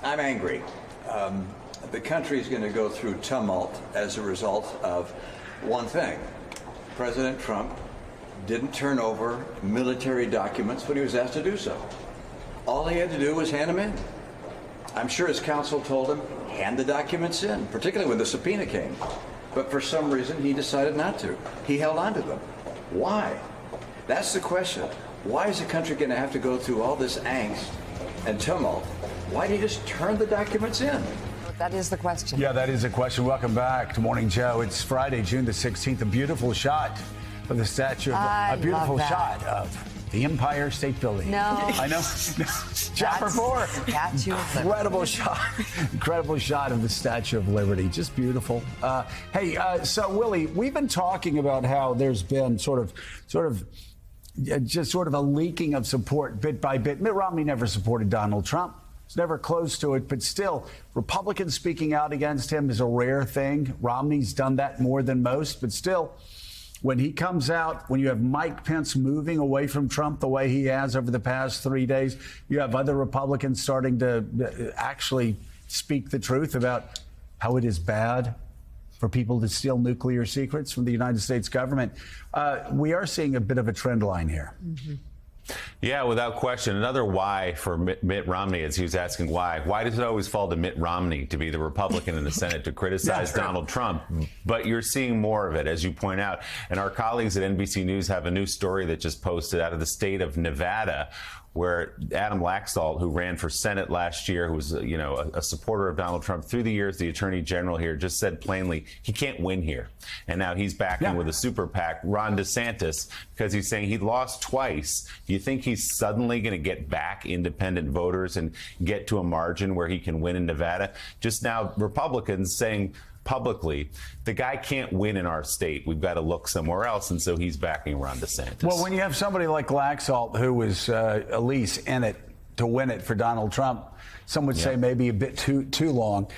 I'm angry. The country is going to go through tumult as a result of one thing. President Trump didn't turn over military documents when he was asked to do so. All he had to do was hand them in. I'm sure his counsel told him, hand the documents in, particularly when the subpoena came. But for some reason, he decided not to. He held on to them. Why? That's the question. Why is the country going to have to go through all this angst and tumult? Why did he just turn the documents in? That is the question. Yeah, that is the question. Welcome back to Morning Joe. It's Friday, June the 16th. A beautiful shot of the statue. A beautiful shot of the Empire State Building. No. I know. Chopper 4. Statue of Liberty. Incredible shot. Incredible shot of the Statue of Liberty. Just beautiful. So Willie, we've been talking about how there's been sort of a leaking of support bit by bit. Mitt Romney never supported Donald Trump. It's never close to it, but still, Republicans speaking out against him is a rare thing. Romney's done that more than most, but still, when he comes out, when you have Mike Pence moving away from Trump the way he has over the past 3 days, you have other Republicans starting to actually speak the truth about how it is bad for people to steal nuclear secrets from the United States government. We are seeing a bit of a trend line here. Mm-hmm. Yeah, without question. Another why for Mitt Romney, as he was asking why. Why does it always fall to Mitt Romney to be the Republican in the Senate to criticize Donald Trump? But you're seeing more of it, as you point out. And our colleagues at NBC News have a new story that just posted out of the state of Nevada, where Adam Laxalt, who ran for Senate last year, who was a supporter of Donald Trump through the years, the Attorney General here, just said plainly he can't win here. And now he's backing with a super PAC, Ron DeSantis, because he's saying he lost twice. Do you think he's suddenly going to get back independent voters and get to a margin where he can win in Nevada? Just now, Republicans saying publicly, the guy can't win in our state. We've got to look somewhere else. And so he's backing Ron DeSantis. Well, when you have somebody like Laxalt, who was at least in it to win it for Donald Trump, some would say maybe a bit too long,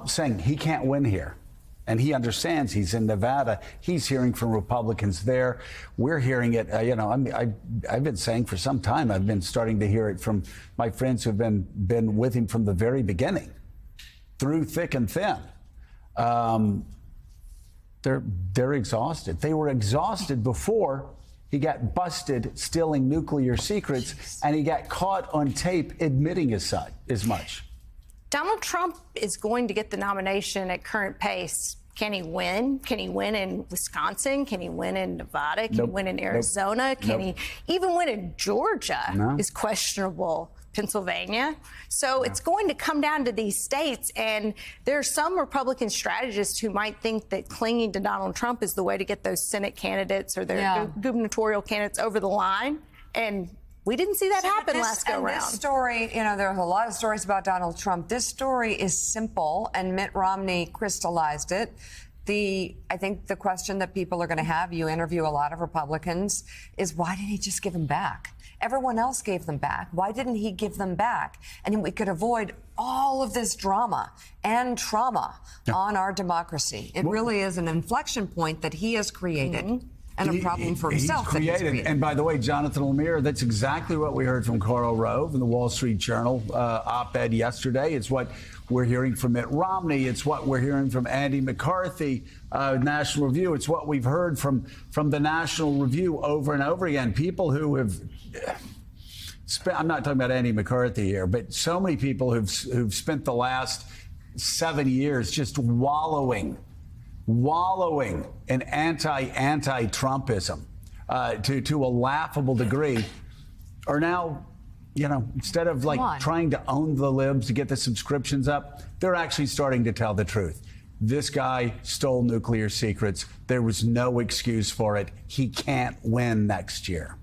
saying he can't win here. And he understands he's in Nevada. He's hearing from Republicans there. We're hearing it. I've been saying for some time, I've been starting to hear it from my friends who've been with him from the very beginning, through thick and thin. They're exhausted. They were exhausted before he got busted stealing nuclear secrets, and he got caught on tape admitting as much. Donald Trump is going to get the nomination at current pace. Can he win? Can he win in Wisconsin? Can he win in Nevada? Can he win in Arizona? Can he even win in Georgia? Is questionable. Pennsylvania. So it's going to come down to these states. And there are some Republican strategists who might think that clinging to Donald Trump is the way to get those Senate candidates or their gubernatorial candidates over the line. And we didn't see that happen last go round. This story, there's a lot of stories about Donald Trump. This story is simple, and Mitt Romney crystallized it. I think the question that people are going to have, you interview a lot of Republicans, is why didn't he just give them back? Everyone else gave them back. Why didn't he give them back? And we could avoid all of this drama and trauma on our democracy. It really is an inflection point that he has created. And a problem for himself. He's created. And by the way, Jonathan Lemire, that's exactly what we heard from Karl Rove in the Wall Street Journal op-ed yesterday. It's what we're hearing from Mitt Romney. It's what we're hearing from Andy McCarthy, National Review. It's what we've heard from the National Review over and over again. People who have spent, I'm not talking about Andy McCarthy here, but so many people who've spent the last 7 years just wallowing in anti-Trumpism to a laughable degree, are now, instead of trying to own the libs to get the subscriptions up, they're actually starting to tell the truth. This guy stole nuclear secrets. There was no excuse for it. He can't win next year.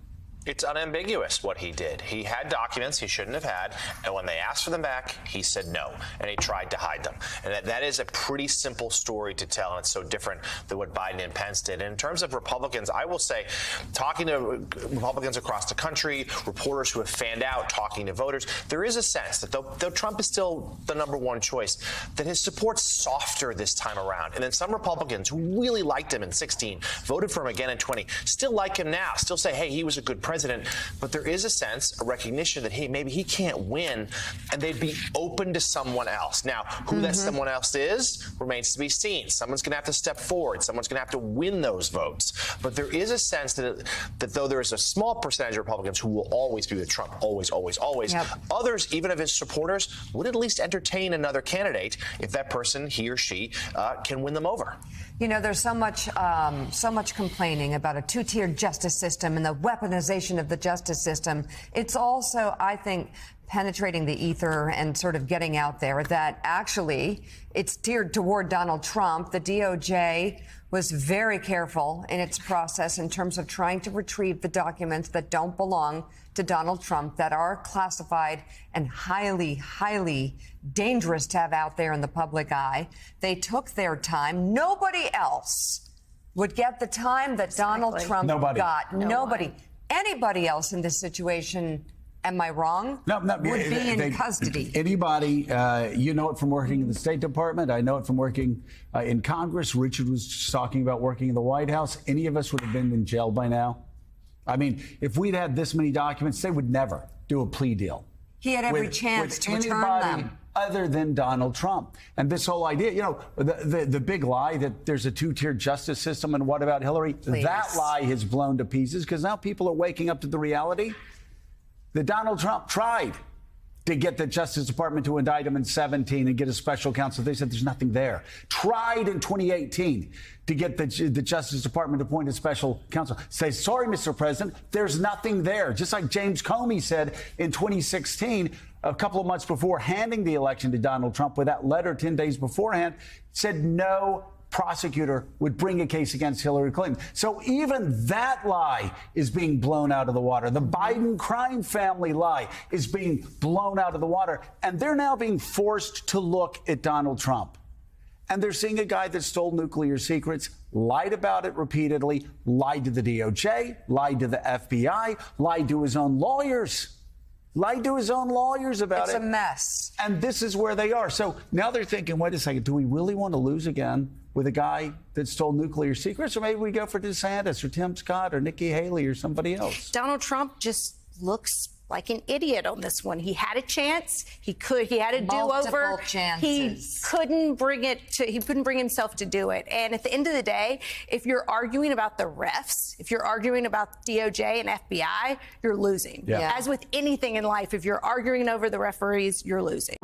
It's unambiguous what he did. He had documents he shouldn't have had, and when they asked for them back, he said no, and he tried to hide them. And that is a pretty simple story to tell, and it's so different than what Biden and Pence did. And in terms of Republicans, I will say, talking to Republicans across the country, reporters who have fanned out, talking to voters, there is a sense that though Trump is still the number one choice, that his support's softer this time around. And then some Republicans who really liked him in 2016, voted for him again in 2020, still like him now, still say, hey, he was a good president. president, but there is a sense, a recognition that maybe he can't win, and they'd be open to someone else. Now, who that someone else is remains to be seen. Someone's going to have to step forward. Someone's going to have to win those votes. But there is a sense that though there is a small percentage of Republicans who will always be with Trump, always, yep. Others, even of his supporters, would at least entertain another candidate if that person, he or she, can win them over. You know, there's so much complaining about a two-tiered justice system and the weaponization of the justice system. It's also, I think, penetrating the ether and sort of getting out there that actually it's geared toward Donald Trump. The DOJ was very careful in its process in terms of trying to retrieve the documents that don't belong to Donald Trump, that are classified and highly, highly dangerous to have out there in the public eye. They took their time. Nobody else would get the time that Donald Trump got. Nobody. Anybody else in this situation, am I wrong? No, would be in custody. Anybody, you know it from working in the State Department. I know it from working in Congress. Richard was just talking about working in the White House. Any of us would have been in jail by now. I mean, if we'd had this many documents, they would never do a plea deal. He had every chance to return them. Other than Donald Trump. And this whole idea, you know, the big lie that there's a two-tiered justice system, and what about Hillary? Please. That lie has blown to pieces because now people are waking up to the reality that Donald Trump tried to get the Justice Department to indict him in 2017 and get a special counsel. They said there's nothing there. Tried in 2018 to get the Justice Department to appoint a special counsel. Say, sorry, Mr. President, there's nothing there. Just like James Comey said in 2016, a couple of months before handing the election to Donald Trump with that letter 10 days beforehand, said no prosecutor would bring a case against Hillary Clinton. So even that lie is being blown out of the water. The Biden crime family lie is being blown out of the water. And they're now being forced to look at Donald Trump. And they're seeing a guy that stole nuclear secrets, lied about it repeatedly, lied to the DOJ, lied to the FBI, lied to his own lawyers. Lied to his own lawyers about it. It's a mess. And this is where they are. So now they're thinking, wait a second, do we really want to lose again with a guy that stole nuclear secrets? Or maybe we go for DeSantis or Tim Scott or Nikki Haley or somebody else. Donald Trump just looks like an idiot on this one. He had a chance. He had a do-over. Multiple chances. He couldn't bring himself to do it. And at the end of the day, if you're arguing about the refs, if you're arguing about DOJ and FBI, you're losing. Yeah. As with anything in life, if you're arguing over the referees, you're losing.